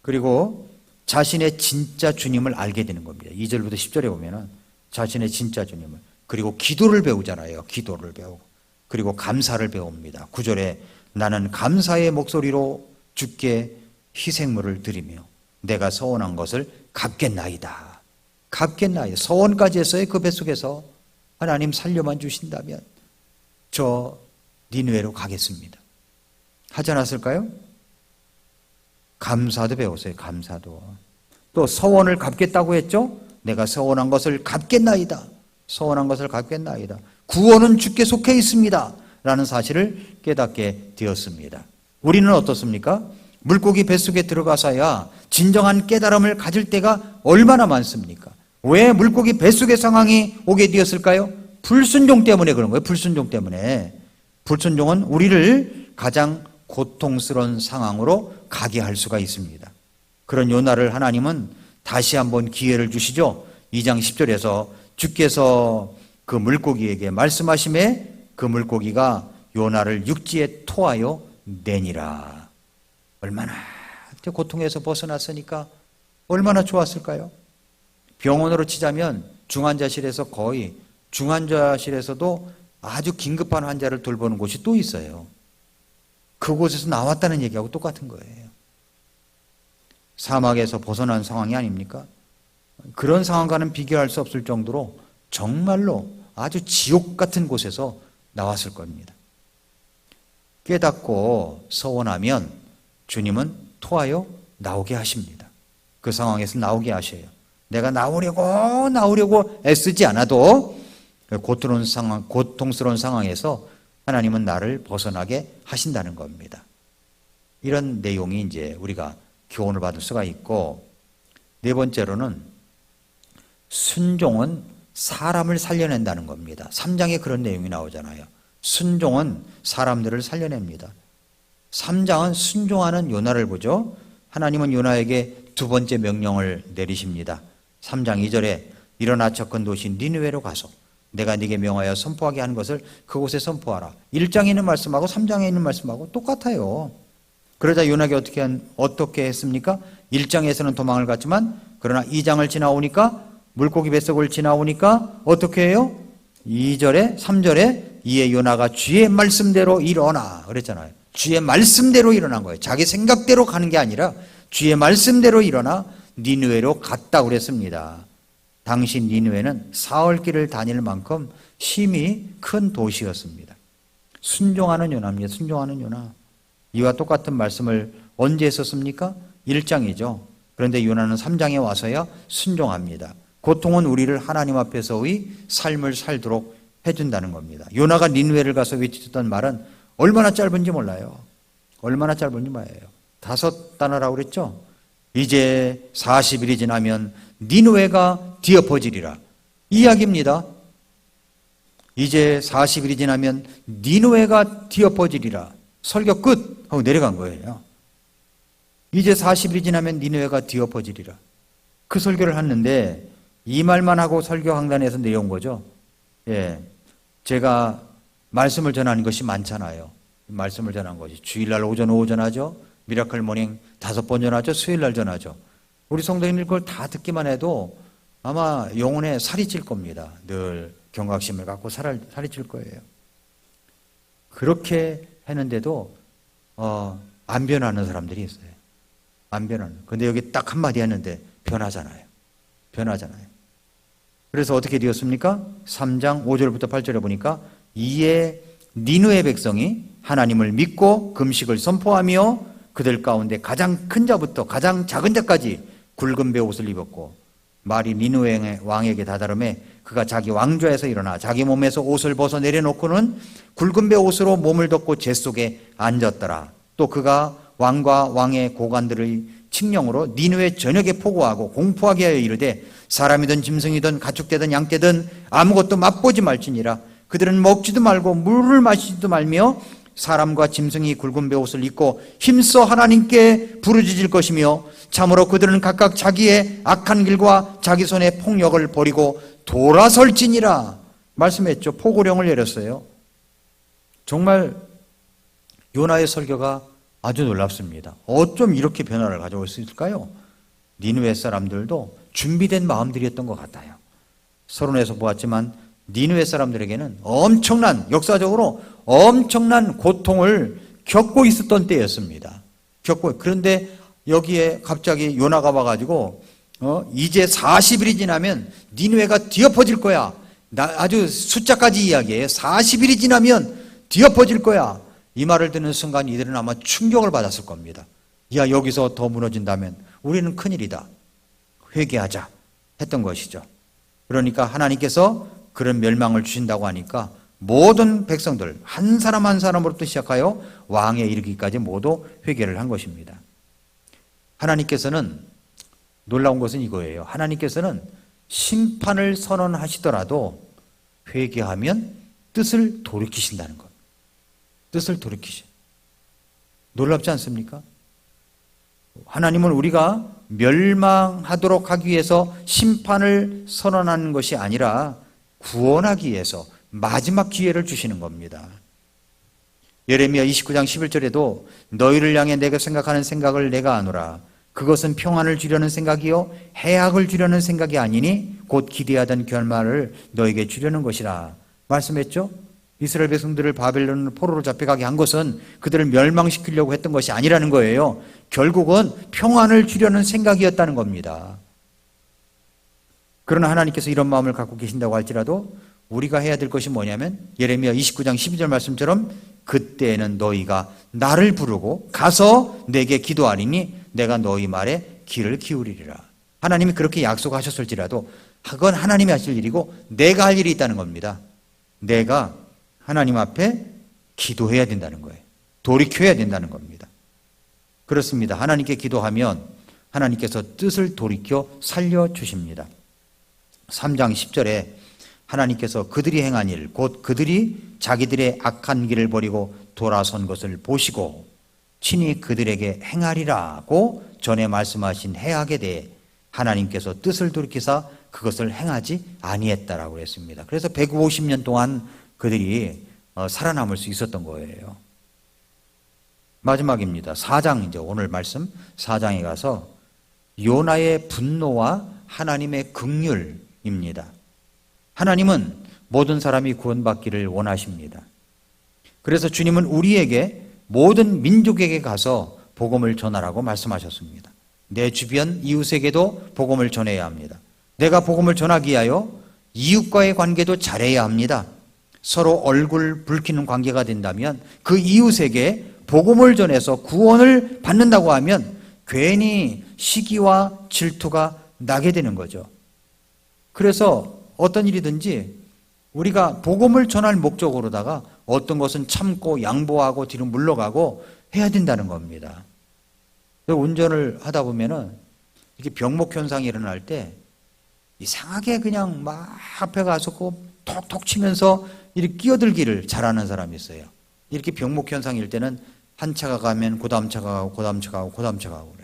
그리고 자신의 진짜 주님을 알게 되는 겁니다. 2절부터 10절에 보면은 자신의 진짜 주님을. 그리고 기도를 배우잖아요. 기도를 배우고. 그리고 감사를 배웁니다. 9절에 나는 감사의 목소리로 주께 희생물을 드리며 내가 서원한 것을 갚겠나이다. 갚겠나이다. 서원까지 했어요. 그 뱃속에서. 하나님 살려만 주신다면 저 니느웨로 가겠습니다. 하지 않았을까요? 감사도 배웠어요. 감사도. 또 서원을 갚겠다고 했죠? 내가 서원한 것을 갚겠나이다. 서원한 것을 갚겠나이다. 구원은 주께 속해 있습니다. 라는 사실을 깨닫게 되었습니다. 우리는 어떻습니까? 물고기 뱃속에 들어가서야 진정한 깨달음을 가질 때가 얼마나 많습니까? 왜 물고기 뱃속의 상황이 오게 되었을까요? 불순종 때문에 그런 거예요. 불순종 때문에. 불순종은 우리를 가장 고통스러운 상황으로 가게 할 수가 있습니다. 그런 요나를 하나님은 다시 한번 기회를 주시죠. 2장 10절에서 주께서 그 물고기에게 말씀하심에 그 물고기가 요나를 육지에 토하여 내니라. 얼마나 고통에서 벗어났으니까 얼마나 좋았을까요? 병원으로 치자면 중환자실에서 거의 중환자실에서도 아주 긴급한 환자를 돌보는 곳이 또 있어요. 그곳에서 나왔다는 얘기하고 똑같은 거예요. 사막에서 벗어난 상황이 아닙니까? 그런 상황과는 비교할 수 없을 정도로 정말로 아주 지옥 같은 곳에서 나왔을 겁니다. 깨닫고 서원하면 주님은 토하여 나오게 하십니다. 그 상황에서 나오게 하셔요. 내가 나오려고 애쓰지 않아도 고통스러운 상황에서 하나님은 나를 벗어나게 하신다는 겁니다. 이런 내용이 이제 우리가 교훈을 받을 수가 있고, 네 번째로는 순종은 사람을 살려낸다는 겁니다. 3장에 그런 내용이 나오잖아요. 순종은 사람들을 살려냅니다. 3장은 순종하는 요나를 보죠. 하나님은 요나에게 두 번째 명령을 내리십니다. 3장 2절에 일어나 첫 큰 도시 니느웨로 가서 내가 네게 명하여 선포하게 하는 것을 그곳에 선포하라. 1장에 있는 말씀하고 3장에 있는 말씀하고 똑같아요. 그러자 요나가 어떻게 했습니까? 1장에서는 도망을 갔지만 그러나 2장을 지나오니까 물고기 뱃속을 지나오니까 어떻게 해요? 2절에 3절에 이에 요나가 주의 말씀대로 일어나 그랬잖아요. 주의 말씀대로 일어난 거예요. 자기 생각대로 가는 게 아니라 주의 말씀대로 일어나 니느웨로 갔다 그랬습니다. 당시 니느웨는 사흘길을 다닐 만큼 심히 큰 도시였습니다. 순종하는 요나입니다. 순종하는 요나. 이와 똑같은 말씀을 언제 했었습니까? 1장이죠. 그런데 요나는 3장에 와서야 순종합니다. 고통은 우리를 하나님 앞에서의 삶을 살도록 해준다는 겁니다. 요나가 니느웨를 가서 외쳤던 말은 얼마나 짧은지 몰라요. 얼마나 짧은지 몰라요. 5단어라고 그랬죠. 이제 40일이 지나면 니느웨가 뒤엎어지리라. 이야기입니다. 이제 40일이 지나면 니느웨가 뒤엎어지리라. 설교 끝 하고 내려간 거예요. 이제 40일이 지나면 니느웨가 뒤엎어지리라. 그 설교를 했는데 이 말만 하고 설교 강단에서 내려온 거죠. 예, 제가 말씀을 전하는 것이 많잖아요. 말씀을 전한 것이 주일날 오전 오후 전하죠. 미라클 모닝 5번 전하죠. 수요일날 전하죠. 우리 성도님들 그걸 다 듣기만 해도 아마 영혼에 살이 찔 겁니다. 늘 경각심을 갖고 살이 찔 거예요. 그렇게 했는데도 안 변하는 사람들이 있어요. 안 변하는. 근데 여기 딱 한마디 했는데 변하잖아요. 변하잖아요. 그래서 어떻게 되었습니까? 3장 5절부터 8절에 보니까 이에 니느웨 백성이 하나님을 믿고 금식을 선포하며 그들 가운데 가장 큰 자부터 가장 작은 자까지 굵은 베옷을 입었고 말이 니느웨 왕에게 다다름에 그가 자기 왕좌에서 일어나 자기 몸에서 옷을 벗어 내려놓고는 굵은 베옷으로 몸을 덮고 재 속에 앉았더라. 또 그가 왕과 왕의 고관들의 칙령으로 니느웨 전역에 포고하고 공포하게 하여 이르되 사람이든 짐승이든 가축되든 양떼든 아무것도 맛보지 말지니라. 그들은 먹지도 말고 물을 마시지도 말며 사람과 짐승이 굵은 베옷을 입고 힘써 하나님께 부르짖을 것이며 참으로 그들은 각각 자기의 악한 길과 자기 손의 폭력을 버리고 돌아설지니라. 말씀했죠. 포고령을 내렸어요. 정말 요나의 설교가 아주 놀랍습니다. 어쩜 이렇게 변화를 가져올 수 있을까요? 니느웨 사람들도 준비된 마음들이었던 것 같아요. 서론에서 보았지만 니느웨 사람들에게는 역사적으로 엄청난 고통을 겪고 있었던 때였습니다. 그런데 여기에 갑자기 요나가 와가지고 이제 40일이 지나면 니느웨가 뒤엎어질 거야. 아주 숫자까지 이야기해요. 40일이 지나면 뒤엎어질 거야. 이 말을 듣는 순간 이들은 아마 충격을 받았을 겁니다. 야, 여기서 더 무너진다면 우리는 큰일이다. 회개하자 했던 것이죠. 그러니까 하나님께서 그런 멸망을 주신다고 하니까 모든 백성들 한 사람 한 사람으로부터 시작하여 왕에 이르기까지 모두 회개를 한 것입니다. 하나님께서는 놀라운 것은 이거예요. 하나님께서는 심판을 선언하시더라도 회개하면 뜻을 돌이키신다는 것. 뜻을 돌이키시. 놀랍지 않습니까? 하나님은 우리가 멸망하도록 하기 위해서 심판을 선언하는 것이 아니라 구원하기 위해서 마지막 기회를 주시는 겁니다. 예레미야 29장 11절에도 너희를 향해 내가 생각하는 생각을 내가 아노라. 그것은 평안을 주려는 생각이요 해악을 주려는 생각이 아니니 곧 기대하던 결말을 너에게 주려는 것이라. 말씀했죠? 이스라엘 백성들을 바벨론 포로로 잡혀가게 한 것은 그들을 멸망시키려고 했던 것이 아니라는 거예요. 결국은 평안을 주려는 생각이었다는 겁니다. 그러나 하나님께서 이런 마음을 갖고 계신다고 할지라도 우리가 해야 될 것이 뭐냐면 예레미야 29장 12절 말씀처럼 그때에는 너희가 나를 부르고 가서 내게 기도하리니 내가 너희 말에 귀를 기울이리라. 하나님이 그렇게 약속하셨을지라도 그건 하나님이 하실 일이고 내가 할 일이 있다는 겁니다. 내가 하나님 앞에 기도해야 된다는 거예요. 돌이켜야 된다는 겁니다. 그렇습니다. 하나님께 기도하면 하나님께서 뜻을 돌이켜 살려주십니다. 3장 10절에 하나님께서 그들이 행한 일, 곧 그들이 자기들의 악한 길을 버리고 돌아선 것을 보시고 친히 그들에게 행하리라고 전에 말씀하신 해악에 대해 하나님께서 뜻을 돌이키사 그것을 행하지 아니했다라고 했습니다. 그래서 150년 동안 그들이 살아남을 수 있었던 거예요. 마지막입니다. 4장, 이제 오늘 말씀 4장에 가서 요나의 분노와 하나님의 긍휼입니다. 하나님은 모든 사람이 구원받기를 원하십니다. 그래서 주님은 우리에게 모든 민족에게 가서 복음을 전하라고 말씀하셨습니다. 내 주변 이웃에게도 복음을 전해야 합니다. 내가 복음을 전하기 위하여 이웃과의 관계도 잘해야 합니다. 서로 얼굴 붉히는 관계가 된다면 그 이웃에게 복음을 전해서 구원을 받는다고 하면 괜히 시기와 질투가 나게 되는 거죠. 그래서 어떤 일이든지 우리가 복음을 전할 목적으로다가 어떤 것은 참고 양보하고 뒤로 물러가고 해야 된다는 겁니다. 운전을 하다 보면은 이렇게 병목 현상이 일어날 때 이상하게 그냥 막 앞에 가서 톡톡 치면서 이렇게 끼어들기를 잘하는 사람이 있어요. 이렇게 병목 현상일 때는 한 차가 가면 그 다음 차가 가고 그 다음 차가 가고 그 다음 차가 가고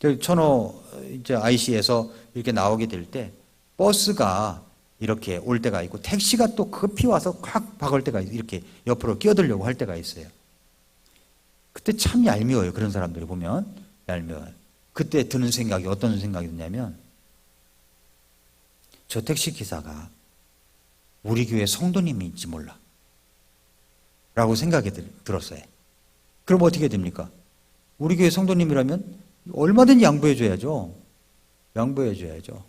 그래요. 천호 이제 IC에서 이렇게 나오게 될 때 버스가 이렇게 올 때가 있고 택시가 또 급히 와서 확 박을 때가 있어요. 이렇게 옆으로 끼어들려고 할 때가 있어요. 그때 참 얄미워요. 그런 사람들이 보면 얄미워요. 그때 드는 생각이 어떤 생각이 드냐면 저 택시 기사가 우리 교회 성도님인지 몰라 라고 생각이 들었어요. 그럼 어떻게 됩니까? 우리 교회 성도님이라면 얼마든지 양보해 줘야죠. 양보해 줘야죠.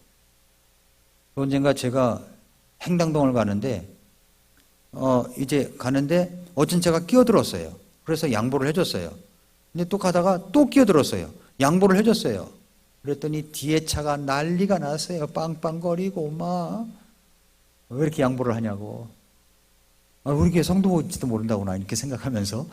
언젠가 제가 행당동을 가는데 이제 가는데 어쩐 차가 끼어들었어요. 그래서 양보를 해줬어요. 근데 또 가다가 또 끼어들었어요. 양보를 해줬어요. 그랬더니 뒤에 차가 난리가 났어요. 빵빵거리고 막 왜 이렇게 양보를 하냐고. 우리 교회 성도일지도 모른다구나 이렇게 생각하면서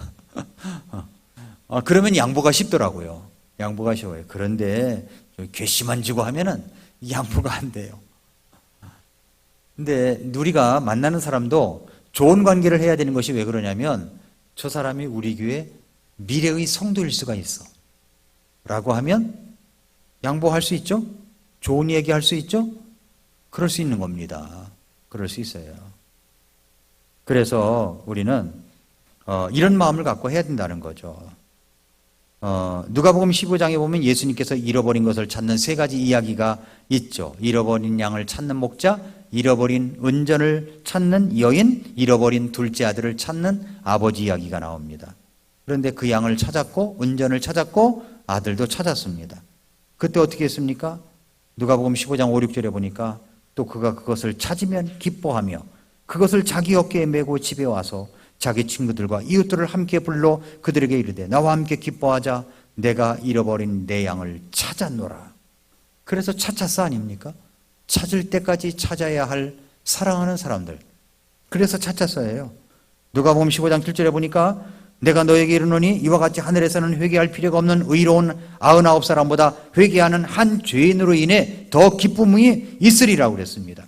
그러면 양보가 쉽더라고요. 양보가 쉬워요. 그런데 괘씸한 지고 하면은 양보가 안 돼요. 근데 우리가 만나는 사람도 좋은 관계를 해야 되는 것이 왜 그러냐면 저 사람이 우리 교회 미래의 성도일 수가 있어 라고 하면 양보할 수 있죠? 좋은 얘기 할 수 있죠? 그럴 수 있는 겁니다. 그럴 수 있어요. 그래서 우리는 이런 마음을 갖고 해야 된다는 거죠. 누가복음 15장에 보면 예수님께서 잃어버린 것을 찾는 세 가지 이야기가 있죠. 잃어버린 양을 찾는 목자, 잃어버린 은전을 찾는 여인, 잃어버린 둘째 아들을 찾는 아버지 이야기가 나옵니다. 그런데 그 양을 찾았고 은전을 찾았고 아들도 찾았습니다. 그때 어떻게 했습니까? 누가복음 15장 5, 6절에 보니까 또 그가 그것을 찾으면 기뻐하며 그것을 자기 어깨에 메고 집에 와서 자기 친구들과 이웃들을 함께 불러 그들에게 이르되 나와 함께 기뻐하자 내가 잃어버린 내 양을 찾았노라. 그래서 차차사 아닙니까? 찾을 때까지 찾아야 할 사랑하는 사람들. 그래서 차차사예요. 누가복음 15장 7절에 보니까 내가 너에게 이르노니 이와 같이 하늘에서는 회개할 필요가 없는 의로운 99사람보다 회개하는 한 죄인으로 인해 더 기쁨이 있으리라고 그랬습니다.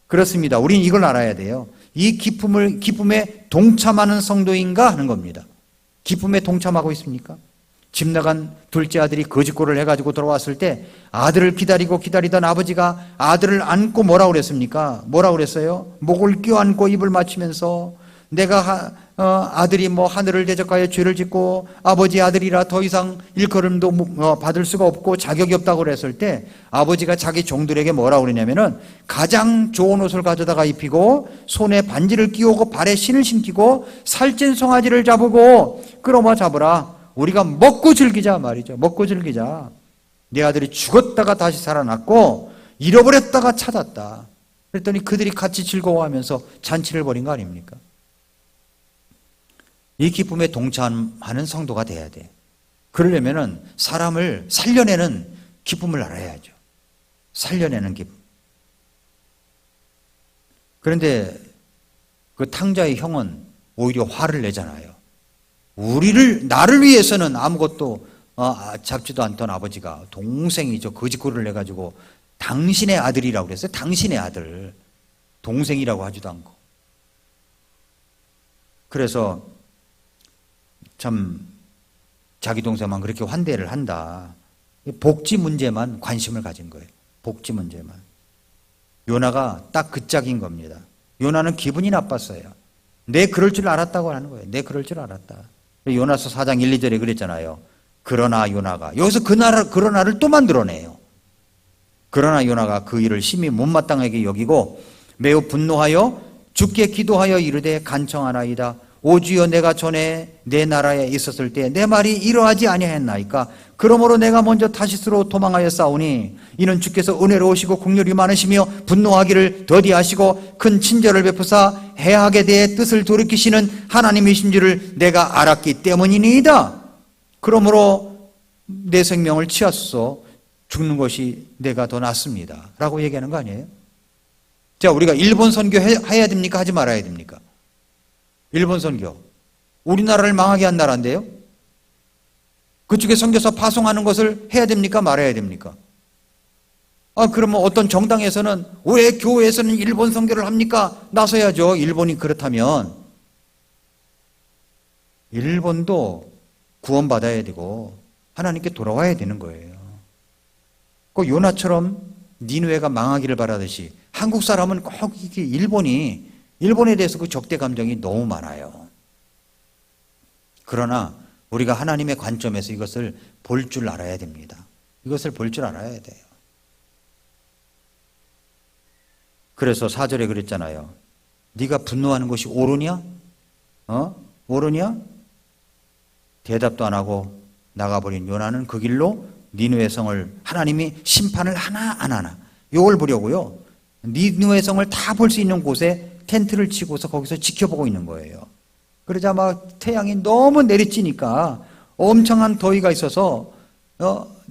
그렇습니다. 우린 이걸 알아야 돼요. 이 기쁨에 동참하는 성도인가 하는 겁니다. 기쁨에 동참하고 있습니까? 집 나간 둘째 아들이 거짓골을 해가지고 돌아왔을 때 아들을 기다리던 아버지가 아들을 안고 뭐라고 그랬습니까? 뭐라고 그랬어요? 목을 껴안고 입을 맞추면서 내가 아들이 하늘을 대적하여 죄를 짓고 아버지 아들이라 더 이상 일컬음도 받을 수가 없고 자격이 없다고 그랬을 때 아버지가 자기 종들에게 뭐라고 그러냐면은 가장 좋은 옷을 가져다가 입히고 손에 반지를 끼우고 발에 신을 신기고 살찐 송아지를 잡고 끌어모 잡으라. 우리가 먹고 즐기자 말이죠. 먹고 즐기자. 내 아들이 죽었다가 다시 살아났고 잃어버렸다가 찾았다. 그랬더니 그들이 같이 즐거워하면서 잔치를 벌인 거 아닙니까? 이 기쁨에 동참하는 성도가 돼야 돼. 그러려면은 사람을 살려내는 기쁨을 알아야죠. 살려내는 기쁨. 그런데 그 탕자의 형은 오히려 화를 내잖아요. 나를 위해서는 아무것도 잡지도 않던 아버지가 동생이 저 거짓골을 내가지고 당신의 아들이라고 그랬어요. 당신의 아들. 동생이라고 하지도 않고. 그래서 참 자기 동생만 그렇게 환대를 한다. 복지 문제만 관심을 가진 거예요. 복지 문제만. 요나가 딱 그 짝인 겁니다. 요나는 기분이 나빴어요. 내 그럴 줄 알았다고 하는 거예요. 내 그럴 줄 알았다. 요나서 4장 1, 2절에 그랬잖아요. 그러나 요나가. 여기서 그러나를 또 만들어내요. 그러나 요나가 그 일을 심히 못마땅하게 여기고 매우 분노하여 주께 기도하여 이르되 간청하나이다. 오 주여, 내가 전에 내 나라에 있었을 때 내 말이 이러하지 아니하였나이까. 그러므로 내가 먼저 타시스로 도망하여 싸우니 이는 주께서 은혜로우시고 긍휼이 많으시며 분노하기를 더디하시고 큰 친절을 베푸사 해악에 대해 뜻을 돌이키시는 하나님이신 줄을 내가 알았기 때문이니이다. 그러므로 내 생명을 취하소서. 죽는 것이 내가 더 낫습니다 라고 얘기하는 거 아니에요? 자, 우리가 일본 선교 해야 됩니까? 하지 말아야 됩니까? 일본 선교. 우리나라를 망하게 한 나라인데요. 그쪽에 선교사 파송하는 것을 해야 됩니까? 말아야 됩니까? 그러면 어떤 정당에서는 왜 교회에서는 일본 선교를 합니까? 나서야죠. 일본이 그렇다면. 일본도 구원받아야 되고 하나님께 돌아와야 되는 거예요. 그 요나처럼 니느웨가 망하기를 바라듯이 한국 사람은 꼭 이게 일본에 대해서 그 적대 감정이 너무 많아요. 그러나 우리가 하나님의 관점에서 이것을 볼 줄 알아야 됩니다. 이것을 볼 줄 알아야 돼요. 그래서 4절에 그랬잖아요. 네가 분노하는 것이 옳으냐? 옳으냐? 대답도 안 하고 나가버린 요나는 그 길로 니느웨 성을 하나님이 심판을 하나 안 하나 요걸 보려고요. 니느웨 성을 다 볼 수 있는 곳에 텐트를 치고서 거기서 지켜보고 있는 거예요. 그러자 막 태양이 너무 내리쬐니까 엄청난 더위가 있어서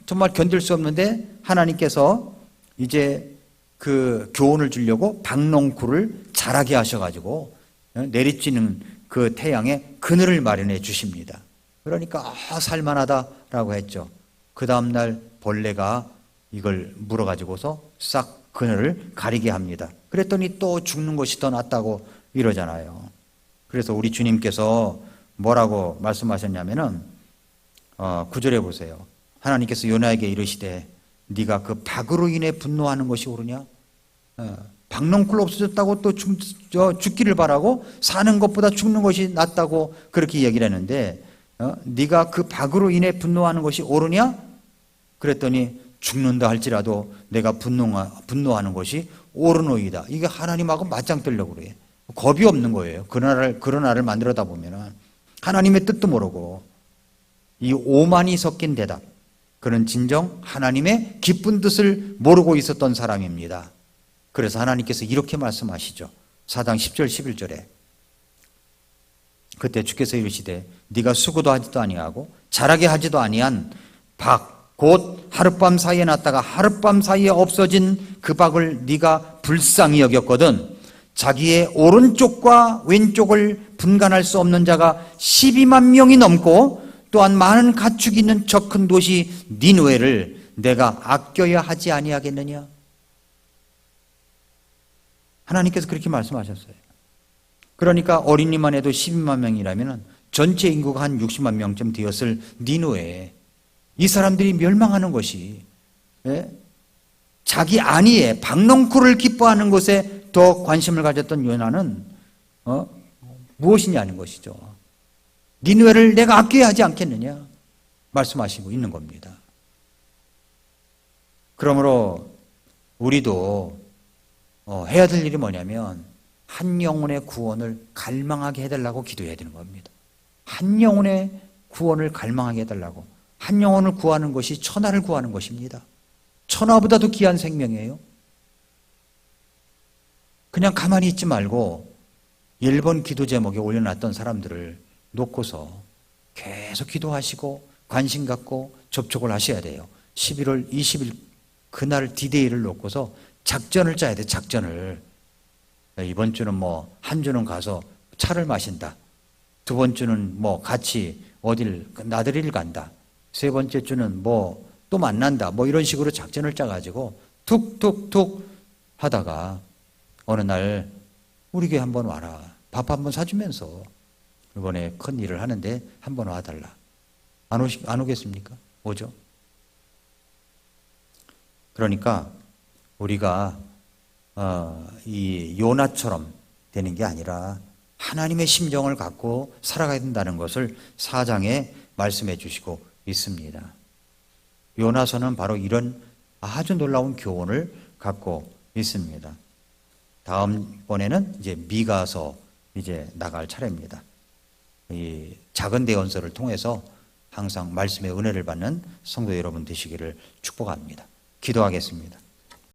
정말 견딜 수 없는데 하나님께서 이제 그 교훈을 주려고 박농쿨을 자라게 하셔가지고 내리쬐는 그 태양에 그늘을 마련해 주십니다. 그러니까 살만하다라고 했죠. 그 다음날 벌레가 이걸 물어가지고서 싹 그늘을 가리게 합니다. 그랬더니 또 죽는 것이 더 낫다고 이러잖아요. 그래서 우리 주님께서 뭐라고 말씀하셨냐면은 9절에 보세요. 하나님께서 요나에게 이르시되 네가 그 박으로 인해 분노하는 것이 옳으냐? 박농쿨 없어졌다고 또 죽기를 바라고 사는 것보다 죽는 것이 낫다고 그렇게 얘기를 했는데 네가 그 박으로 인해 분노하는 것이 옳으냐? 그랬더니 죽는다 할지라도 내가 분노하는 것이 옳으노이다. 이게 하나님하고 맞짱 뜨려고 그래요. 겁이 없는 거예요. 그러나를 만들어다 보면은 하나님의 뜻도 모르고 이 오만이 섞인 대답. 그는 진정 하나님의 기쁜 뜻을 모르고 있었던 사람입니다. 그래서 하나님께서 이렇게 말씀하시죠. 4장 10절 11절에 그때 주께서 이르시되 네가 수고도 하지도 아니하고 자라게 하지도 아니한 박 곧 하룻밤 사이에 났다가 하룻밤 사이에 없어진 그 박을 네가 불쌍히 여겼거든. 자기의 오른쪽과 왼쪽을 분간할 수 없는 자가 12만 명이 넘고 또한 많은 가축이 있는 저 큰 도시 니느웨를 내가 아껴야 하지 아니하겠느냐. 하나님께서 그렇게 말씀하셨어요. 그러니까 어린이만 해도 12만 명이라면 전체 인구가 한 60만 명쯤 되었을 니느웨에 이 사람들이 멸망하는 것이 자기 안위에 박농쿨을 기뻐하는 것에 더 관심을 가졌던 요나는 무엇이냐는 것이죠. 니느웨를 내가 아껴야 하지 않겠느냐 말씀하시고 있는 겁니다. 그러므로 우리도 해야 될 일이 뭐냐면 한 영혼의 구원을 갈망하게 해달라고 기도해야 되는 겁니다. 한 영혼의 구원을 갈망하게 해달라고. 한 영혼을 구하는 것이 천하를 구하는 것입니다. 천하보다도 귀한 생명이에요. 그냥 가만히 있지 말고 1번 기도 제목에 올려놨던 사람들을 놓고서 계속 기도하시고 관심 갖고 접촉을 하셔야 돼요. 11월 20일 그날 디데이를 놓고서 작전을 짜야 돼. 작전을. 이번 주는 한 주는 가서 차를 마신다. 두 번 주는 같이 어딜 나들이를 간다. 세 번째 주는 뭐 또 만난다. 뭐 이런 식으로 작전을 짜가지고 툭툭툭 하다가 어느 날 우리 교회 한번 와라. 밥 한번 사주면서 이번에 큰 일을 하는데 한번 와달라. 안 오겠습니까? 오죠. 그러니까 우리가 이 요나처럼 되는 게 아니라 하나님의 심정을 갖고 살아가야 된다는 것을 4장에 말씀해 주시고 있습니다. 요나서는 바로 이런 아주 놀라운 교훈을 갖고 있습니다. 다음번에는 이제 미가서 이제 나갈 차례입니다. 이 작은 대언서를 통해서 항상 말씀의 은혜를 받는 성도 여러분 되시기를 축복합니다. 기도하겠습니다.